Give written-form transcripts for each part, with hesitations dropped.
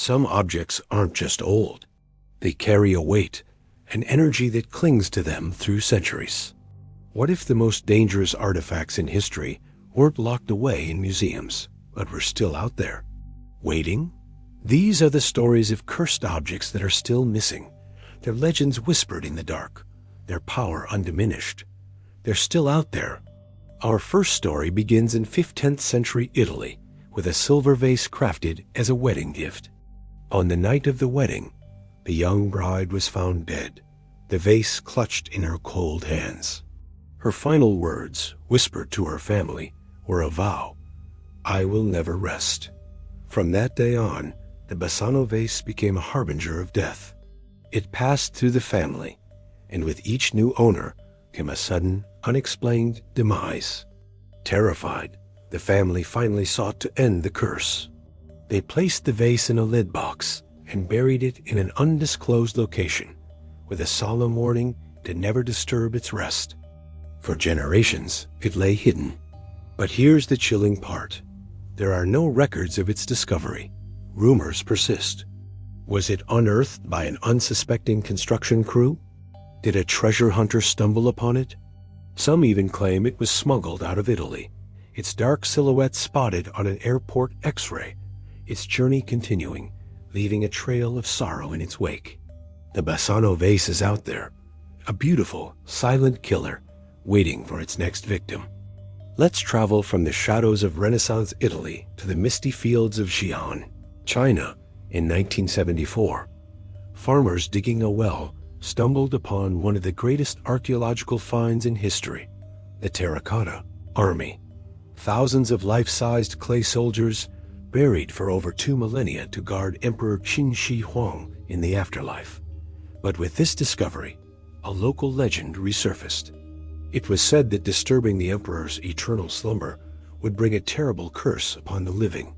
Some objects aren't just old. They carry a weight, an energy that clings to them through centuries. What if the most dangerous artifacts in history weren't locked away in museums, but were still out there, waiting? These are the stories of cursed objects that are still missing, their legends whispered in the dark, their power undiminished. They're still out there. Our first story begins in 15th century Italy with a silver vase crafted as a wedding gift. On the night of the wedding, the young bride was found dead, the vase clutched in her cold hands. Her final words, whispered to her family, were a vow: "I will never rest." From that day on, the Basano vase became a harbinger of death. It passed through the family, and with each new owner came a sudden, unexplained demise. Terrified, the family finally sought to end the curse. They placed the vase in a lid box and buried it in an undisclosed location, with a solemn warning to never disturb its rest. For generations, it lay hidden. But here's the chilling part. There are no records of its discovery. Rumors persist. Was it unearthed by an unsuspecting construction crew? Did a treasure hunter stumble upon it? Some even claim it was smuggled out of Italy, its dark silhouette spotted on an airport X-ray, its journey continuing, leaving a trail of sorrow in its wake. The Basano vase is out there, a beautiful, silent killer, waiting for its next victim. Let's travel from the shadows of Renaissance Italy to the misty fields of Xi'an, China, in 1974. Farmers digging a well stumbled upon one of the greatest archaeological finds in history, the Terracotta Army. Thousands of life-sized clay soldiers buried for over 2 millennia to guard Emperor Qin Shi Huang in the afterlife. But with this discovery, a local legend resurfaced. It was said that disturbing the emperor's eternal slumber would bring a terrible curse upon the living.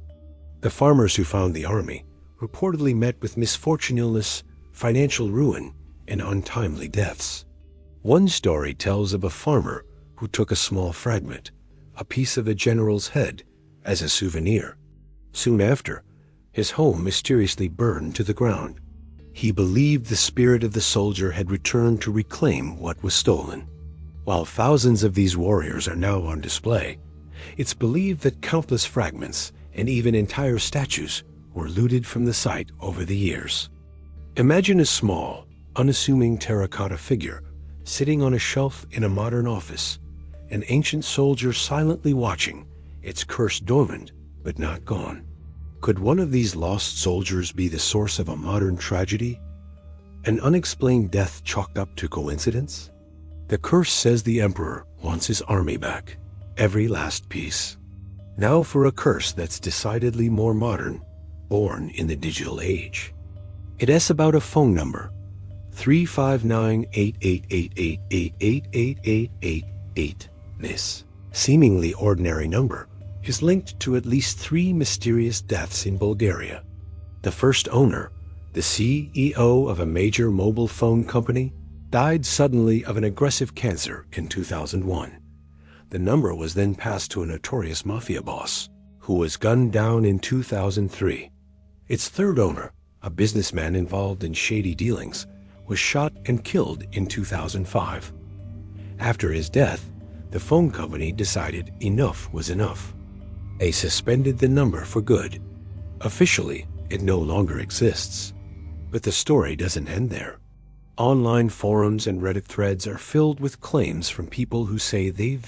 The farmers who found the army reportedly met with misfortune, illness, financial ruin, and untimely deaths. One story tells of a farmer who took a small fragment, a piece of a general's head, as a souvenir. Soon after, his home mysteriously burned to the ground. He believed the spirit of the soldier had returned to reclaim what was stolen. While thousands of these warriors are now on display, it's believed that countless fragments and even entire statues were looted from the site over the years. Imagine a small, unassuming terracotta figure sitting on a shelf in a modern office, an ancient soldier silently watching, its curse dormant but not gone. Could one of these lost soldiers be the source of a modern tragedy? An unexplained death chalked up to coincidence? The curse says the emperor wants his army back, every last piece. Now for a curse that's decidedly more modern, born in the digital age. It asks about a phone number, 359-8888888888. This seemingly ordinary number is linked to at least 3 mysterious deaths in Bulgaria. The first owner, the CEO of a major mobile phone company, died suddenly of an aggressive cancer in 2001. The number was then passed to a notorious mafia boss, who was gunned down in 2003. Its third owner, a businessman involved in shady dealings, was shot and killed in 2005. After his death, the phone company decided enough was enough. They suspended the number for good. Officially, it no longer exists. But the story doesn't end there. Online forums and Reddit threads are filled with claims from people who say they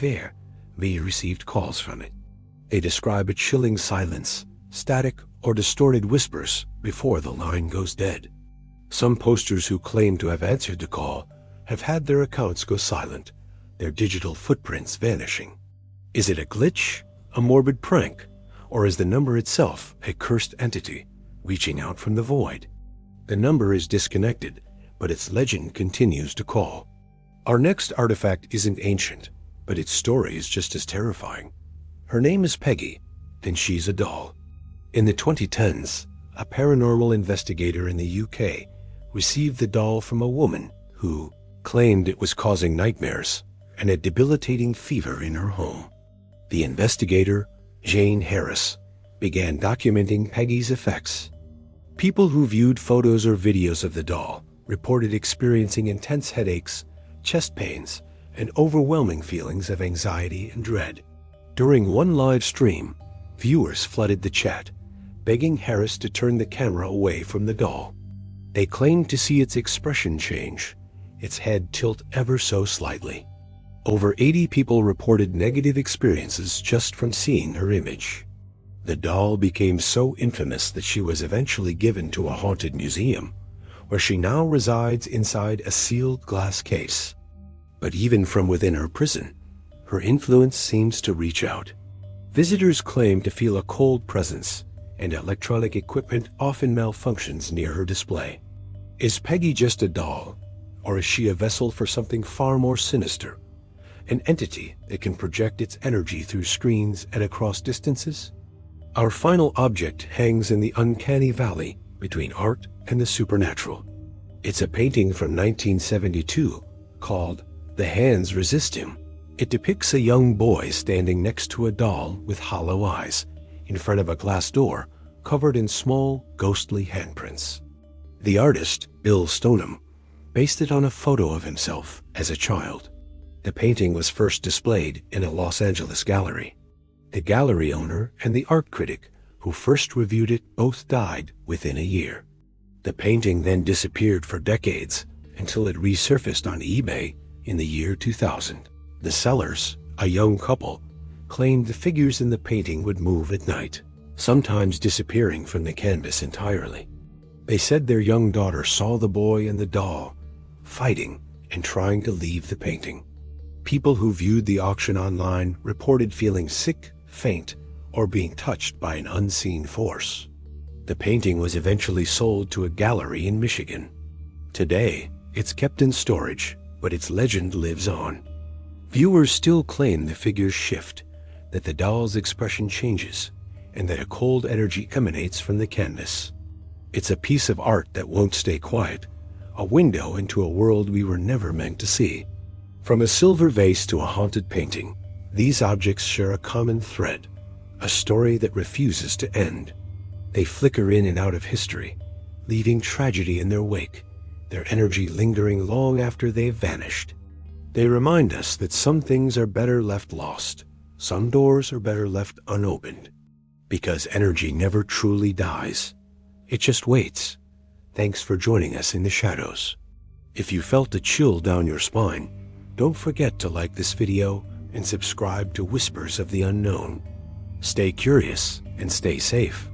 received calls from it. They describe a chilling silence, static or distorted whispers before the line goes dead. Some posters who claim to have answered the call have had their accounts go silent, their digital footprints vanishing. Is it a glitch, a morbid prank, or is the number itself a cursed entity reaching out from the void? The number is disconnected, but its legend continues to call. Our next artifact isn't ancient, but its story is just as terrifying. Her name is Peggy, and she's a doll. In the 2010s, a paranormal investigator in the UK received the doll from a woman who claimed it was causing nightmares and a debilitating fever in her home. The investigator, Jane Harris, began documenting Peggy's effects. People who viewed photos or videos of the doll reported experiencing intense headaches, chest pains, and overwhelming feelings of anxiety and dread. During one live stream, viewers flooded the chat, begging Harris to turn the camera away from the doll. They claimed to see its expression change, its head tilt ever so slightly. Over 80 people reported negative experiences just from seeing her image. The doll became so infamous that she was eventually given to a haunted museum, where she now resides inside a sealed glass case. But even from within her prison, her influence seems to reach out. Visitors claim to feel a cold presence, and electronic equipment often malfunctions near her display. Is Peggy just a doll, or is she a vessel for something far more sinister? An entity that can project its energy through screens and across distances? Our final object hangs in the uncanny valley between art and the supernatural. It's a painting from 1972 called "The Hands Resist Him." It depicts a young boy standing next to a doll with hollow eyes in front of a glass door covered in small, ghostly handprints. The artist, Bill Stoneham, based it on a photo of himself as a child. The painting was first displayed in a Los Angeles gallery. The gallery owner and the art critic who first reviewed it both died within a year. The painting then disappeared for decades until it resurfaced on eBay in the year 2000. The sellers, a young couple, claimed the figures in the painting would move at night, sometimes disappearing from the canvas entirely. They said their young daughter saw the boy and the doll fighting and trying to leave the painting. People who viewed the auction online reported feeling sick, faint, or being touched by an unseen force. The painting was eventually sold to a gallery in Michigan. Today, it's kept in storage, but its legend lives on. Viewers still claim the figures shift, that the doll's expression changes, and that a cold energy emanates from the canvas. It's a piece of art that won't stay quiet, a window into a world we were never meant to see. From a silver vase to a haunted painting, these objects share a common thread, a story that refuses to end. They flicker in and out of history, leaving tragedy in their wake, their energy lingering long after they've vanished. They remind us that some things are better left lost, some doors are better left unopened, because energy never truly dies. It just waits. Thanks for joining us in the shadows. If you felt a chill down your spine, don't forget to like this video and subscribe to Whispers of the Unknown. Stay curious and stay safe.